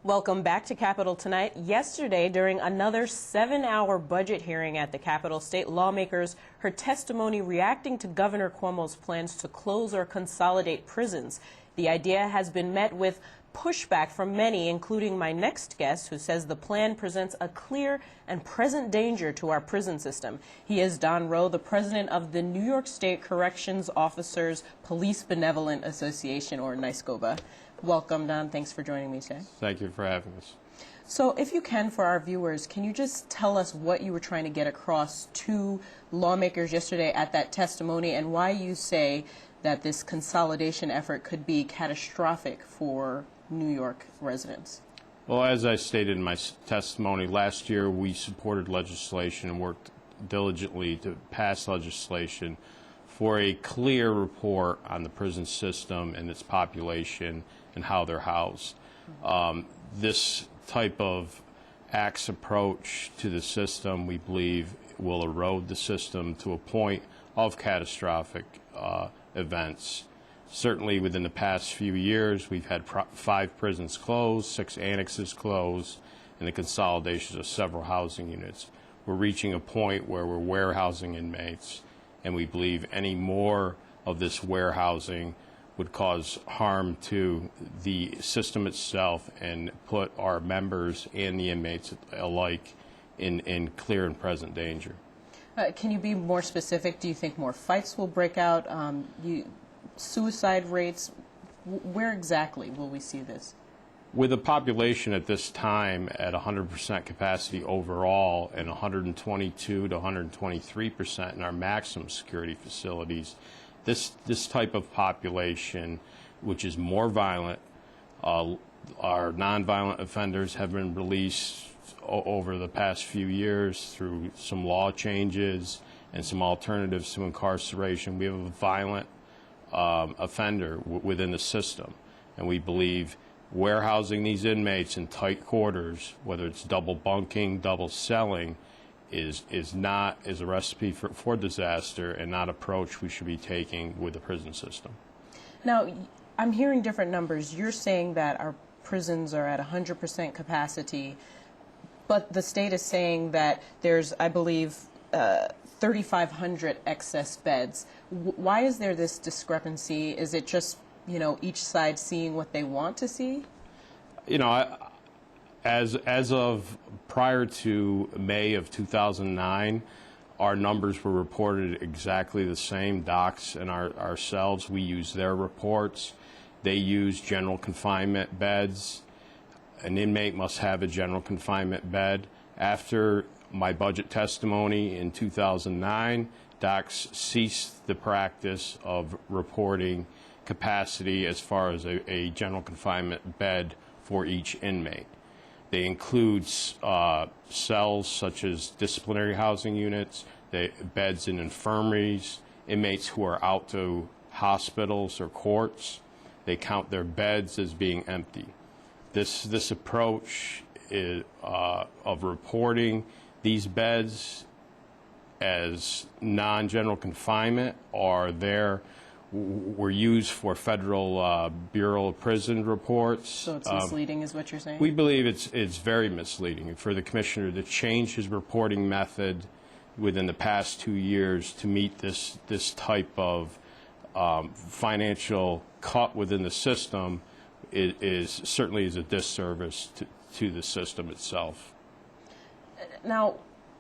Welcome back to Capitol Tonight. Yesterday, during another 7-hour budget hearing at the Capitol, state lawmakers heard testimony reacting to Governor Cuomo's plans to close or consolidate prisons. The idea has been met with pushback from many, including my next guest, who says the plan presents a clear and present danger to our prison system. He is Donn Rowe, the president of the New York State Corrections Officers Police Benevolent Association, or NYSCOBA. Welcome, Donn. Thanks for joining me today. Thank you for having us. So if you can, for our viewers, can you just tell us what you were trying to get across to lawmakers yesterday at that testimony, and why you say that this consolidation effort could be catastrophic for New York residents? Well, as I stated in my testimony, last year we supported legislation and worked diligently to pass legislation for a clear report on the prison system and its population and how they're housed. This type of axe approach to the system, we believe, will erode the system to a point of catastrophic events. Certainly within the past few years, we've had 5 prisons closed, 6 annexes closed, and the consolidations of several housing units. We're reaching a point where we're warehousing inmates, and we believe any more of this warehousing would cause harm to the system itself and put our members and the inmates alike in clear and present danger. Can you be more specific? Do you think more fights will break out? Suicide rates? Where exactly will we see this? With the population at this time at 100% capacity overall and 122 to 123% in our maximum security facilities, this type of population, which is more violent, our nonviolent offenders have been released over the past few years through some law changes and some alternatives to incarceration. We have a violent offender within the system, and we believe warehousing these inmates in tight quarters, whether it's double bunking, double celling, is a recipe for disaster and not approach we should be taking with the prison system. Now, I'm hearing different numbers. You're saying that our prisons are at 100% capacity, but the state is saying that there's, I believe, 3,500 excess beds. Why is there this discrepancy? Is it just, each side seeing what they want to see? As of prior to May of 2009, our numbers were reported exactly the same. Docs and ourselves, we use their reports. They use general confinement beds. An inmate must have a general confinement bed. After my budget testimony in 2009, docs ceased the practice of reporting capacity as far as a general confinement bed for each inmate. They include cells such as disciplinary housing units, beds in infirmaries, inmates who are out to hospitals or courts. They count their beds as being empty. This approach of reporting these beds as non-general confinement were used for Federal Bureau of Prison reports. So it's misleading, is what you're saying? We believe it's very misleading. And for the commissioner to change his reporting method within the past 2 years to meet this type of financial cut within the system certainly is a disservice to the system itself. Now,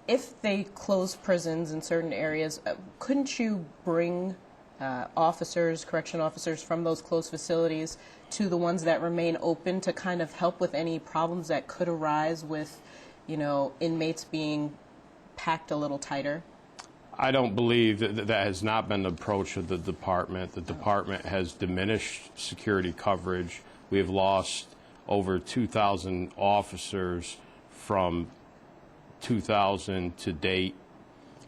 if they close prisons in certain areas, couldn't you bring correction officers from those closed facilities to the ones that remain open to kind of help with any problems that could arise with, inmates being packed a little tighter? I don't believe that has not been the approach of the department. The department has diminished security coverage. We have lost over 2,000 officers from 2000 to date,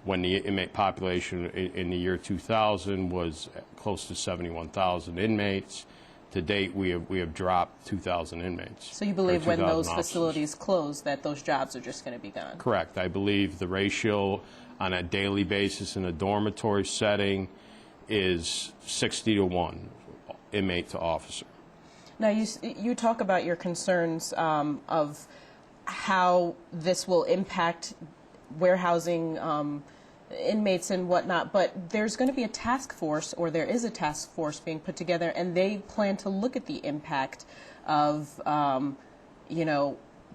when the inmate population in the year 2000 was close to 71,000 inmates. To date, we have dropped 2,000 inmates. So you believe when those facilities close that those jobs are just going to be gone? Correct. I believe the ratio on a daily basis in a dormitory setting is 60 to 1, inmate to officer. Now, you talk about your concerns of how this will impact warehousing inmates and whatnot, but there's going to be a task force, or there is a task force being put together, and they plan to look at the impact of,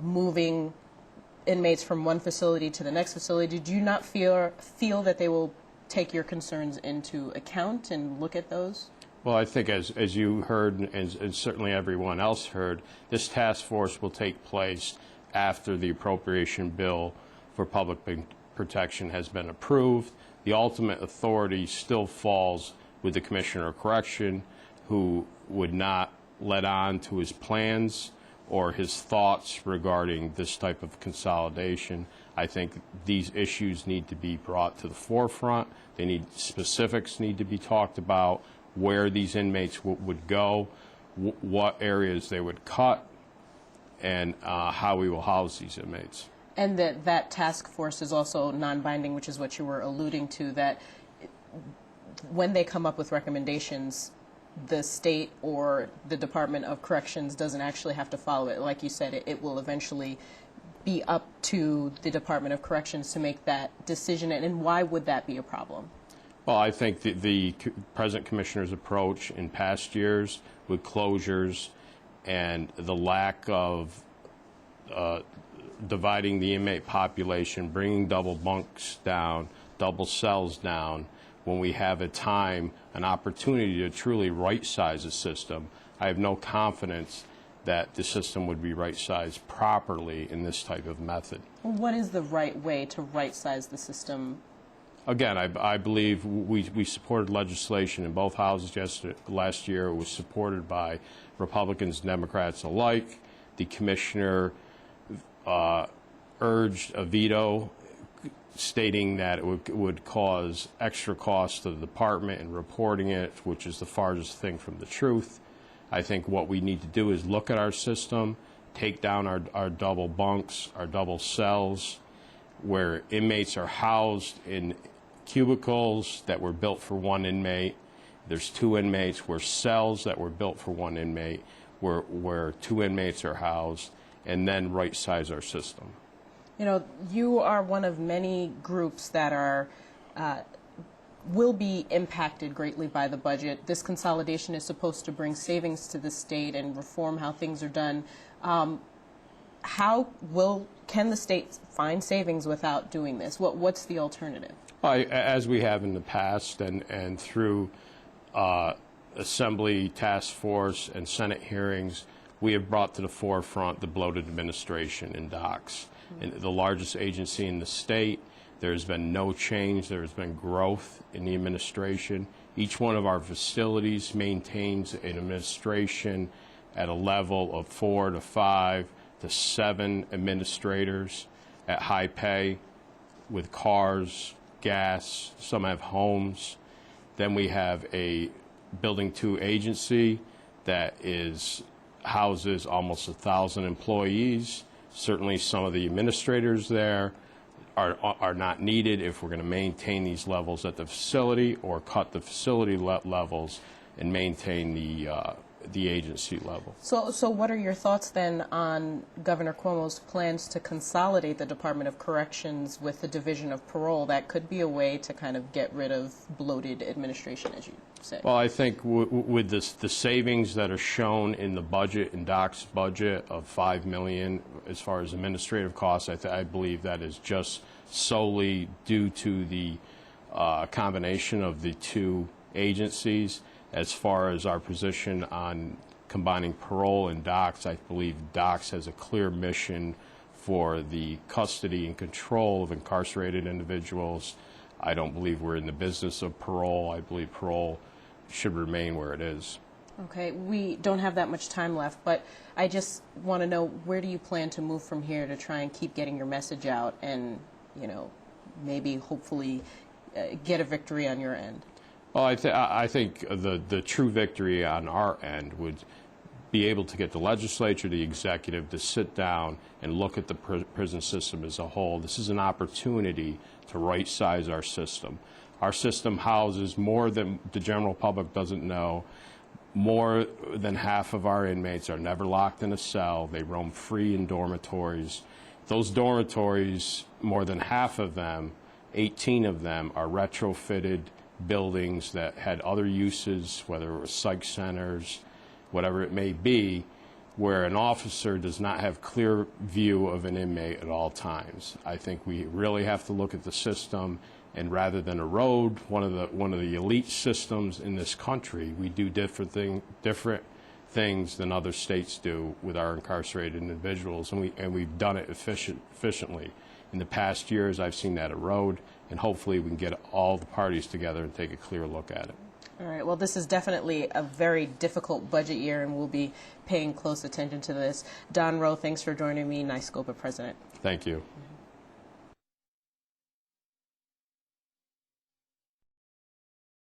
moving inmates from one facility to the next facility. Did you not feel that they will take your concerns into account and look at those? Well, I think as you heard, and certainly everyone else heard, this task force will take place after the appropriation bill for public protection has been approved. The ultimate authority still falls with the Commissioner of Correction, who would not let on to his plans or his thoughts regarding this type of consolidation. I think these issues need to be brought to the forefront. Specifics need to be talked about, where these inmates would go, what areas they would cut, and how we will house these inmates. And that task force is also non-binding, which is what you were alluding to, that when they come up with recommendations, the state or the Department of Corrections doesn't actually have to follow it. Like you said, it will eventually be up to the Department of Corrections to make that decision. And why would that be a problem? Well, I think the present commissioner's approach in past years with closures and the lack of dividing the inmate population, bringing double bunks down, double cells down, when we have an opportunity to truly right-size the system, I have no confidence that the system would be right-sized properly in this type of method. What is the right way to right-size the system? Again, I believe we supported legislation in both houses last year. It was supported by Republicans and Democrats alike. The commissioner urged a veto, stating that it would cause extra costs to the department in reporting it, which is the farthest thing from the truth. I think what we need to do is look at our system, take down our double bunks, our double cells, where inmates are housed in cubicles that were built for one inmate. There's two inmates, where cells that were built for one inmate, where two inmates are housed, and then right-size our system. You know, you are one of many groups that are will be impacted greatly by the budget. This consolidation is supposed to bring savings to the state and reform how things are done. Can the state find savings without doing this? What's the alternative? As we have in the past, and through Assembly task force and Senate hearings, we have brought to the forefront the bloated administration in docks. In the largest agency in the state, there has been no change. There has been growth in the administration. Each one of our facilities maintains an administration at a level of 4 to 5 to 7 administrators at high pay, with cars, gas. Some have homes. Then we have a Building 2 agency that houses almost 1,000 employees. Certainly some of the administrators there are not needed if we're going to maintain these levels at the facility, or cut the facility levels and maintain the agency level. So what are your thoughts then on Governor Cuomo's plans to consolidate the Department of Corrections with the Division of Parole? That could be a way to kind of get rid of bloated administration, as you say. Well, I think with the savings that are shown in the budget, in DOC's budget of $5 million as far as administrative costs, I believe that is just solely due to the combination of the two agencies. As far as our position on combining parole and DOCS, I believe DOCS has a clear mission for the custody and control of incarcerated individuals. I don't believe we're in the business of parole. I believe parole should remain where it is. Okay, we don't have that much time left, but I just want to know, where do you plan to move from here to try and keep getting your message out and, maybe hopefully get a victory on your end? Well, I think the true victory on our end would be able to get the legislature, the executive, to sit down and look at the prison system as a whole. This is an opportunity to right-size our system. Our system houses more than the general public doesn't know. more than half of our inmates are never locked in a cell. They roam free in dormitories. Those dormitories, more than half of them, 18 of them, are retrofitted buildings that had other uses, whether it was psych centers, whatever it may be, where an officer does not have clear view of an inmate at all times. I think we really have to look at the system, and rather than erode one of the elite systems in this country, we do different things than other states do with our incarcerated individuals, and we've done it efficiently. In the past years, I've seen that erode, and hopefully we can get all the parties together and take a clear look at it. All right. Well, this is definitely a very difficult budget year, and we'll be paying close attention to this. Donn Rowe, thanks for joining me. Nice scope of President. Thank you.